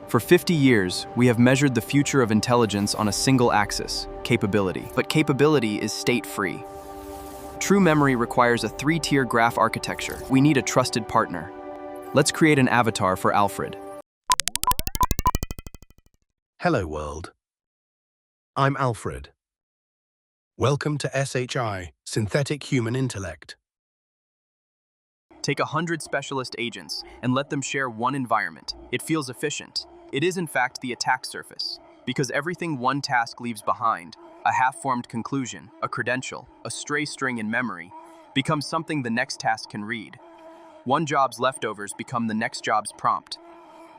For 50 years, we have measured the future of intelligence on a single axis, capability. But capability is state-free. True memory requires a three-tier graph architecture. We need a trusted partner. Let's create an avatar for Alfred. Hello world. I'm Alfred. Welcome to SHI, Synthetic Human Intellect. Take 100 specialist agents and let them share one environment. It feels efficient. It is in fact the attack surface, because everything one task leaves behind, a half-formed conclusion, a credential, a stray string in memory, becomes something the next task can read. One job's leftovers become the next job's prompt.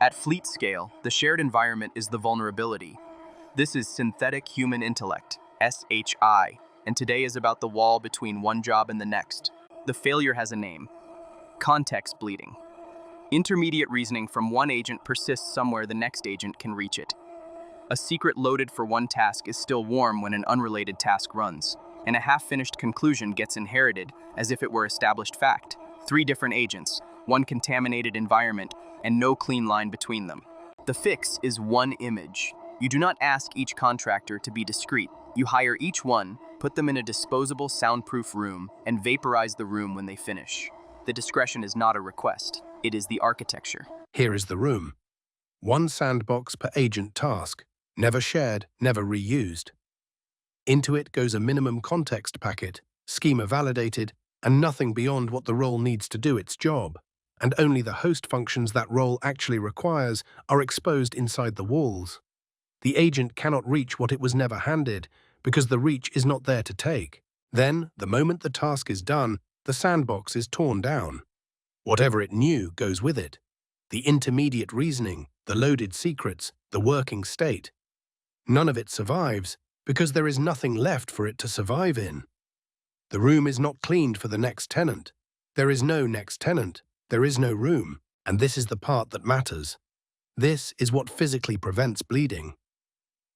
At fleet scale, the shared environment is the vulnerability. This is synthetic human intellect, SHI, and today is about the wall between one job and the next. The failure has a name: context bleeding. Intermediate reasoning from one agent persists somewhere the next agent can reach it. A secret loaded for one task is still warm when an unrelated task runs, and a half-finished conclusion gets inherited as if it were established fact. 3 different agents, one contaminated environment, and no clean line between them. The fix is one image. You do not ask each contractor to be discreet. You hire each one, put them in a disposable soundproof room, and vaporize the room when they finish. The discretion is not a request. It is the architecture. Here is the room. One sandbox per agent task, never shared, never reused. Into it goes a minimum context packet, schema-validated, and nothing beyond what the role needs to do its job. And only the host functions that role actually requires are exposed inside the walls. The agent cannot reach what it was never handed, because the reach is not there to take. Then, the moment the task is done, the sandbox is torn down. Whatever it knew goes with it. The intermediate reasoning, the loaded secrets, the working state. None of it survives, because there is nothing left for it to survive in. The room is not cleaned for the next tenant. There is no next tenant. There is no room. And this is the part that matters. This is what physically prevents bleeding.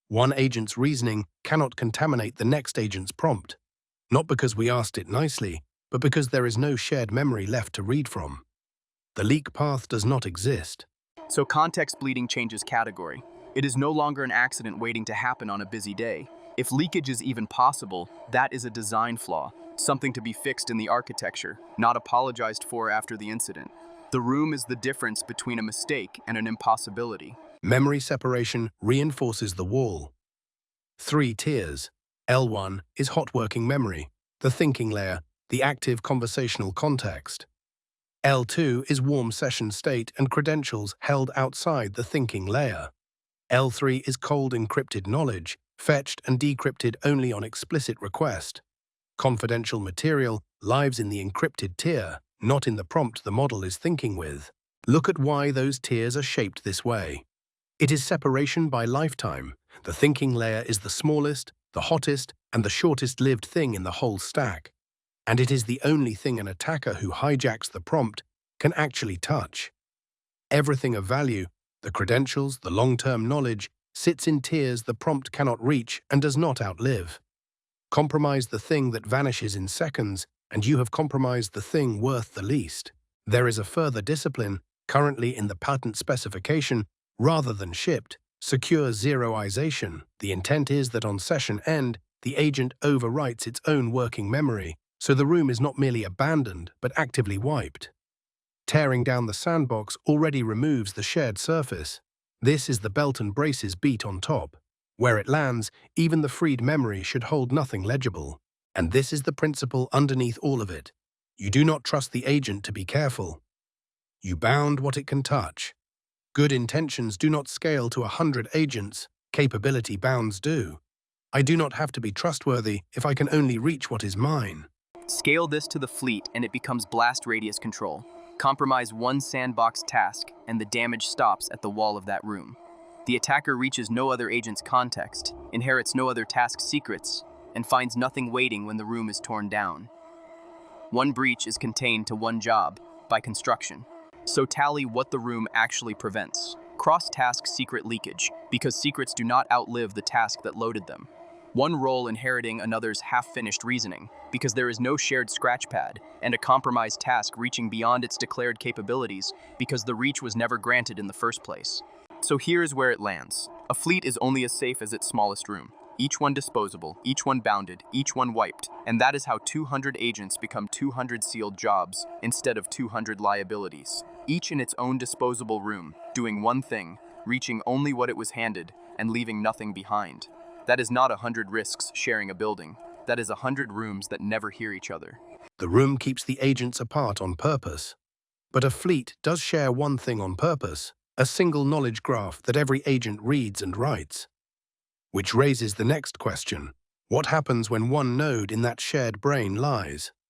One agent's reasoning cannot contaminate the next agent's prompt. Not because we asked it nicely, but because there is no shared memory left to read from. The leak path does not exist. So context bleeding changes category. It is no longer an accident waiting to happen on a busy day. If leakage is even possible, that is a design flaw, something to be fixed in the architecture, not apologized for after the incident. The room is the difference between a mistake and an impossibility. Memory separation reinforces the wall. 3 tiers. L1 is hot working memory, the thinking layer, the active conversational context. L2 is warm session state and credentials held outside the thinking layer. L3 is cold encrypted knowledge, fetched and decrypted only on explicit request. Confidential material lives in the encrypted tier, not in the prompt the model is thinking with. Look at why those tiers are shaped this way. It is separation by lifetime. The thinking layer is the smallest, the hottest, and the shortest-lived thing in the whole stack. And it is the only thing an attacker who hijacks the prompt can actually touch. Everything of value, the credentials, the long-term knowledge, sits in tiers the prompt cannot reach and does not outlive. Compromise the thing that vanishes in seconds, and you have compromised the thing worth the least. There is a further discipline, currently in the patent specification, rather than shipped, secure zeroization. The intent is that on session end, the agent overwrites its own working memory, so the room is not merely abandoned, but actively wiped. Tearing down the sandbox already removes the shared surface. This is the belt and braces beat on top. Where it lands, even the freed memory should hold nothing legible. And this is the principle underneath all of it. You do not trust the agent to be careful. You bound what it can touch. Good intentions do not scale to 100 agents. Capability bounds do. I do not have to be trustworthy if I can only reach what is mine. Scale this to the fleet and it becomes blast radius control. Compromise one sandbox task and the damage stops at the wall of that room. The attacker reaches no other agent's context, inherits no other task's secrets, and finds nothing waiting when the room is torn down. One breach is contained to one job, by construction. So tally what the room actually prevents. Cross-task secret leakage, because secrets do not outlive the task that loaded them. One role inheriting another's half-finished reasoning, because there is no shared scratchpad, and a compromised task reaching beyond its declared capabilities, because the reach was never granted in the first place. So here is where it lands. A fleet is only as safe as its smallest room. Each one disposable, each one bounded, each one wiped. And that is how 200 agents become 200 sealed jobs instead of 200 liabilities. Each in its own disposable room, doing one thing, reaching only what it was handed, and leaving nothing behind. That is not 100 risks sharing a building. That is 100 rooms that never hear each other. The room keeps the agents apart on purpose. But a fleet does share one thing on purpose, a single knowledge graph that every agent reads and writes. Which raises the next question. What happens when one node in that shared brain lies?